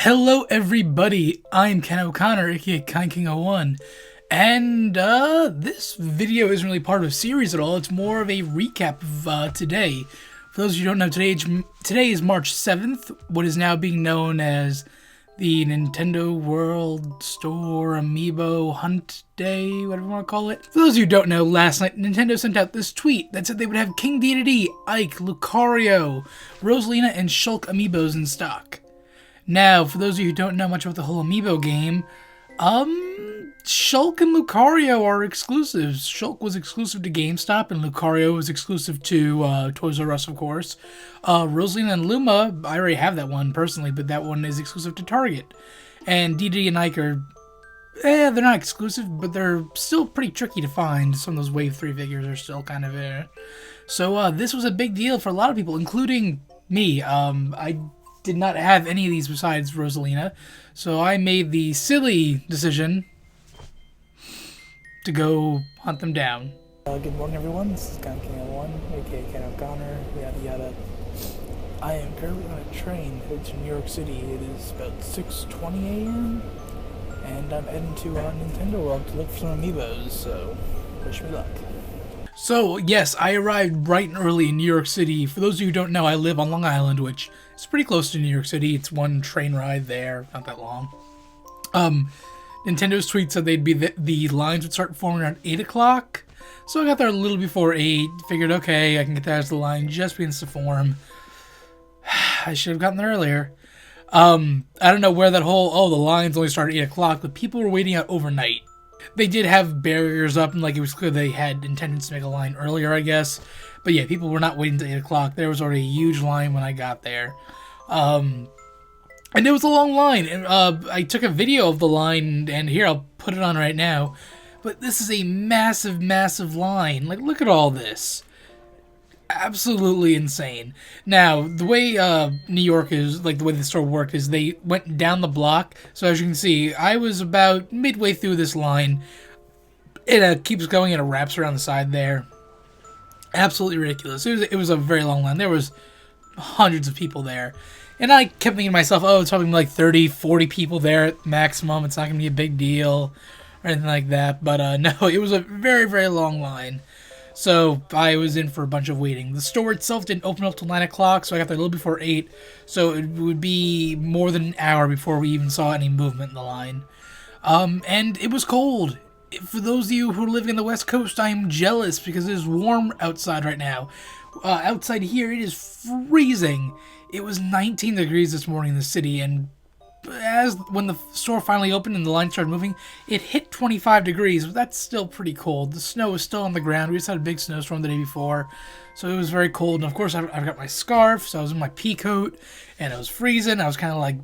Hello everybody, I'm Ken O'Connor, aka KindKing and this video isn't really part of a series at all, it's more of a recap of today. For those of you who don't know, today is March 7th, what is now being known as the Nintendo World Store Amiibo Hunt Day, whatever you want to call it. For those of you who don't know, last night Nintendo sent out this tweet that said they would have King Dedede, Ike, Lucario, Rosalina, and Shulk Amiibos in stock. Now, for those of you who don't know much about the whole Amiibo game, Shulk and Lucario are exclusives. Shulk was exclusive to GameStop, and Lucario was exclusive to Toys R Us, of course. Rosalina and Luma, I already have that one personally, but that one is exclusive to Target. And Dedede and Ike are, they're not exclusive, but they're still pretty tricky to find. Some of those Wave 3 figures are still kind of there. So, this was a big deal for a lot of people, including me. I did not have any of these besides Rosalina, so I made the silly decision to go hunt them down. Good morning everyone, this is KindKing aka Ken O'Connor, yada yada. I am currently on a train headed to New York City. It is about 6:20 a.m. and I'm heading to Nintendo World to look for some Amiibos, so wish me luck. So, yes, I arrived bright and early in New York City. For those of you who don't know, I live on Long Island, which is pretty close to New York City. It's one train ride there, not that long. Nintendo's tweet said the lines would start forming around 8 o'clock. So I got there a little before 8. Figured, okay, I can get there as the line just begins to form. I should have gotten there earlier. I don't know where that whole, the lines only start at 8 o'clock, but people were waiting out overnight. They did have barriers up, and like it was clear they had intentions to make a line earlier, I guess. But yeah, people were not waiting until 8 o'clock. There was already a huge line when I got there. And it was a long line. And I took a video of the line, and here, I'll put it on right now. But this is a massive, massive line. Like, look at all this. Absolutely insane. Now, the way New York is, like the way the store worked, is they went down the block. So as you can see, I was about midway through this line. It keeps going and it wraps around the side there. Absolutely ridiculous. It was a very long line. There was hundreds of people there. And I kept thinking to myself, it's probably like 30, 40 people there at maximum. It's not going to be a big deal or anything like that. But no, it was a very, very long line. So I was in for a bunch of waiting. The store itself didn't open up till 9 o'clock, so I got there a little before 8. So it would be more than an hour before we even saw any movement in the line. And it was cold. For those of you who are living in the West Coast, I am jealous because it is warm outside right now. Outside here, it is freezing. It was 19 degrees this morning in the city, and when the store finally opened and the line started moving, it hit 25 degrees, but that's still pretty cold. The snow was still on the ground. We just had a big snowstorm the day before, so it was very cold. And of course, I've got my scarf, so I was in my pea coat, and it was freezing. I was kind of like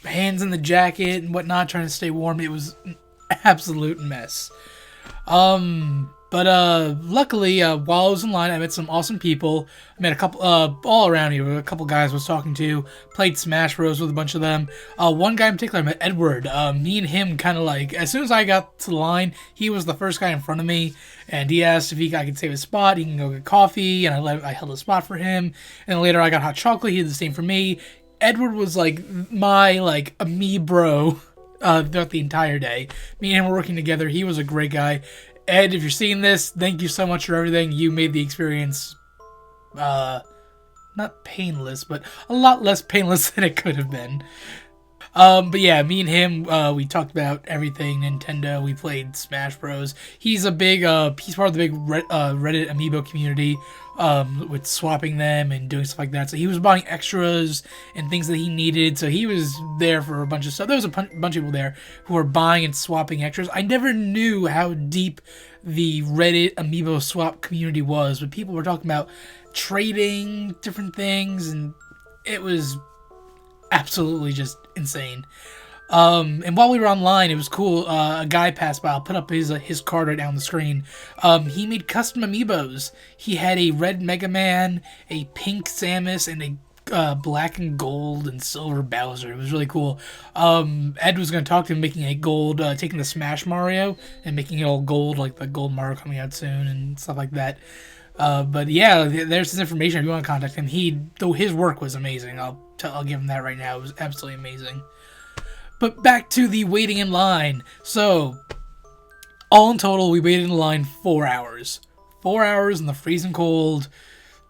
hands in the jacket and whatnot, trying to stay warm. It was an absolute mess. But luckily, while I was in line, I met some awesome people. I met a couple, all around here, a couple guys I was talking to, played Smash Bros. With a bunch of them. One guy in particular, I met Edward. Me and him kind of like, as soon as I got to the line, he was the first guy in front of me, and he asked if I could save his spot. He can go get coffee, and I held a spot for him. And later I got hot chocolate. He did the same for me. Edward was like my Amiibo throughout the entire day. Me and him were working together. He was a great guy. Ed, if you're seeing this, thank you so much for everything. You made the experience, not painless, but a lot less painless than it could have been. But yeah, me and him, we talked about everything Nintendo. We played Smash Bros. He's a big, he's part of the big Reddit Amiibo community, with swapping them and doing stuff like that. So he was buying extras and things that he needed. So he was there for a bunch of stuff. There was a bunch of people there who were buying and swapping extras. I never knew how deep the Reddit Amiibo swap community was, but people were talking about trading different things, and it was absolutely just insane. And while we were online, it was cool. A guy passed by. I'll put up his card right now on the screen. He made custom Amiibos. He had a red Mega Man, a pink Samus, and a black and gold and silver Bowser. It was really cool. Ed was going to talk to him, making a gold, taking the Smash Mario and making it all gold, like the gold Mario coming out soon and stuff like that. But yeah, there's his information if you want to contact him. Though his work was amazing. I'll I'll give him that right now. It was absolutely amazing. But back to the waiting in line. So, all in total, we waited in line 4 hours. 4 hours in the freezing cold,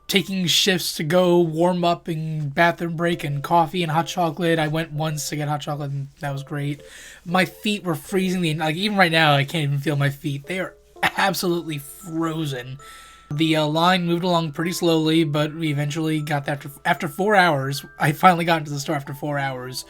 taking shifts to go warm up and bathroom break and coffee and hot chocolate. I went once to get hot chocolate, and that was great. My feet were freezing. Like, even right now, I can't even feel my feet. They are absolutely frozen. The line moved along pretty slowly, but we eventually got there after 4 hours. I finally got into the store after 4 hours.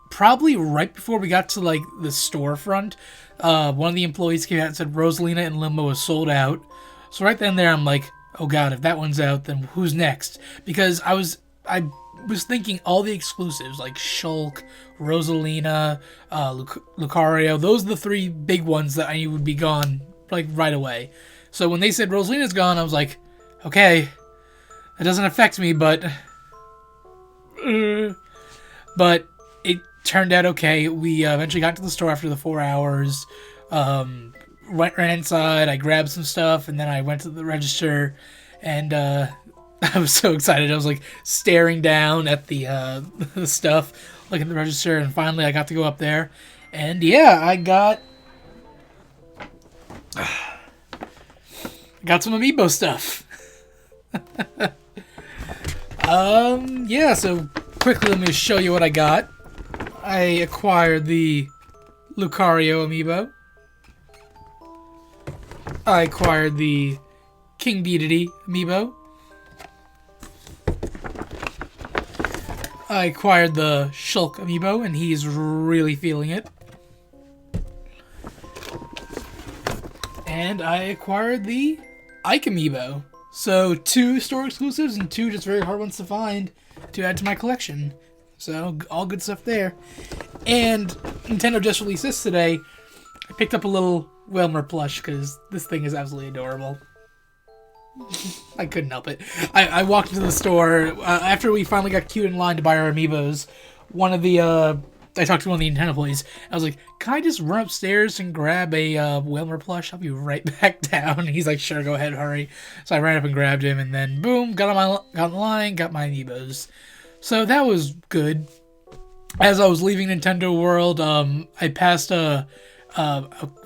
Probably right before we got to like the storefront, one of the employees came out and said Rosalina and Limbo is sold out. So right then and there, I'm like, oh god, if that one's out, then who's next? Because I was thinking all the exclusives like Shulk, Rosalina, Lucario. Those are the 3 big ones that I knew would be gone like right away. So when they said Rosalina's gone, I was like, okay, that doesn't affect me, but it turned out okay. We eventually got to the store after the 4 hours. Ran inside, I grabbed some stuff, and then I went to the register, and I was so excited. I was like staring down at the stuff, looking at the register, and finally I got to go up there, and yeah, I got some Amiibo stuff. Yeah, so quickly let me show you what I got. I acquired the Lucario Amiibo. I acquired the King Dedede Amiibo. I acquired the Shulk Amiibo, and he's really feeling it. And I acquired the Ike Amiibo. So 2 store exclusives and 2 just very hard ones to find to add to my collection. So all good stuff there. And Nintendo just released this today. I picked up a little Wilmer plush because this thing is absolutely adorable. I couldn't help it. I walked into the store after we finally got queued in line to buy our Amiibos. I talked to one of the Nintendo employees. I was like, "Can I just run upstairs and grab a Wilmer plush? I'll be right back down." And he's like, "Sure, go ahead, hurry." So I ran up and grabbed him, and then boom, got in line, got my Amiibos. So that was good. As I was leaving Nintendo World, I passed a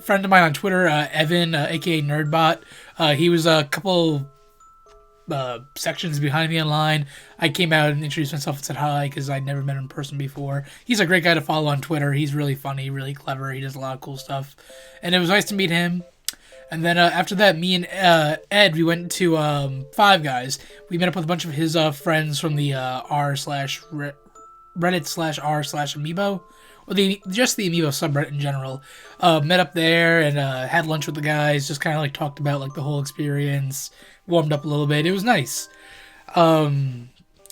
friend of mine on Twitter, Evan, aka Nerdbot. He was a couple sections behind me in line. I came out and introduced myself and said hi because I'd never met him in person before. He's a great guy to follow on Twitter. He's really funny, really clever. He does a lot of cool stuff. And it was nice to meet him. And then after that, me and Ed, we went to Five Guys. We met up with a bunch of his friends from the Reddit/r/Amiibo. Or just the Amiibo subreddit in general. Met up there and had lunch with the guys. Just kind of like talked about like the whole experience. Warmed up a little bit. It was nice. So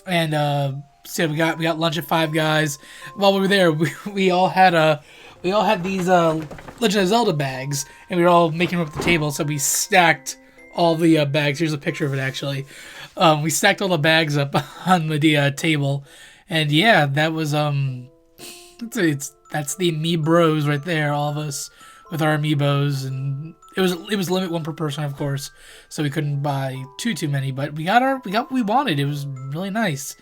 we got lunch at Five Guys. While we were there, we all had these Legend of Zelda bags, and we were all making them up at the table. So we stacked all the bags. Here's a picture of it actually. We stacked all the bags up on the table, and yeah, that was that's the Amiibros right there. All of us with our Amiibos, and it was limit 1 per person, of course, so we couldn't buy too many. But we got what we wanted. It was really nice.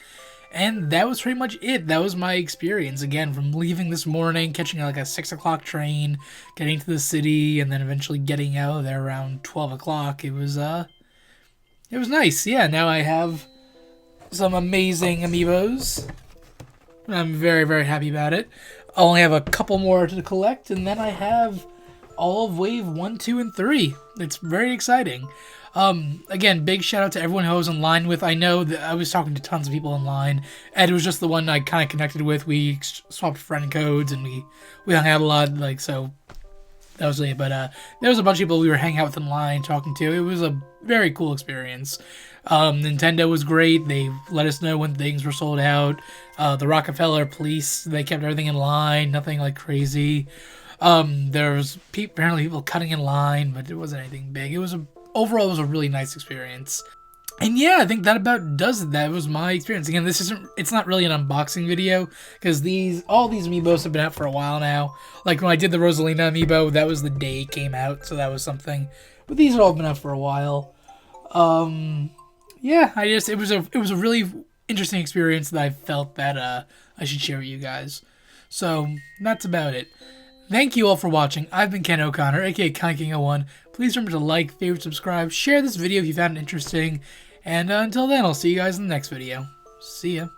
And that was pretty much it. That was my experience, again, from leaving this morning, catching like a 6 o'clock train, getting to the city, and then eventually getting out of there around 12 o'clock. It was nice. Yeah, now I have some amazing Amiibos. I'm very, very happy about it. I only have a couple more to collect, and then I have all of Wave 1, 2, and 3. It's very exciting. Again, big shout out to everyone who I was in line with. I know that I was talking to tons of people in line. Ed was just the one I kind of connected with. We swapped friend codes and we hung out a lot. Like, so that was it. But there was a bunch of people we were hanging out with in line, talking to. It was a very cool experience. Nintendo was great. They let us know when things were sold out. The Rockefeller police, they kept everything in line. Nothing like crazy. There was apparently people cutting in line, but it wasn't anything big. Overall, it was a really nice experience. And yeah, I think that about does it. That was my experience. Again, it's not really an unboxing video, because all these Amiibos have been out for a while now. Like when I did the Rosalina Amiibo, that was the day it came out, so that was something. But these have all been out for a while. Yeah, it was a really interesting experience that I felt that I should share with you guys. So that's about it. Thank you all for watching. I've been Ken O'Connor, aka KindKing01. Please remember to like, favorite, subscribe, share this video if you found it interesting. And until then, I'll see you guys in the next video. See ya.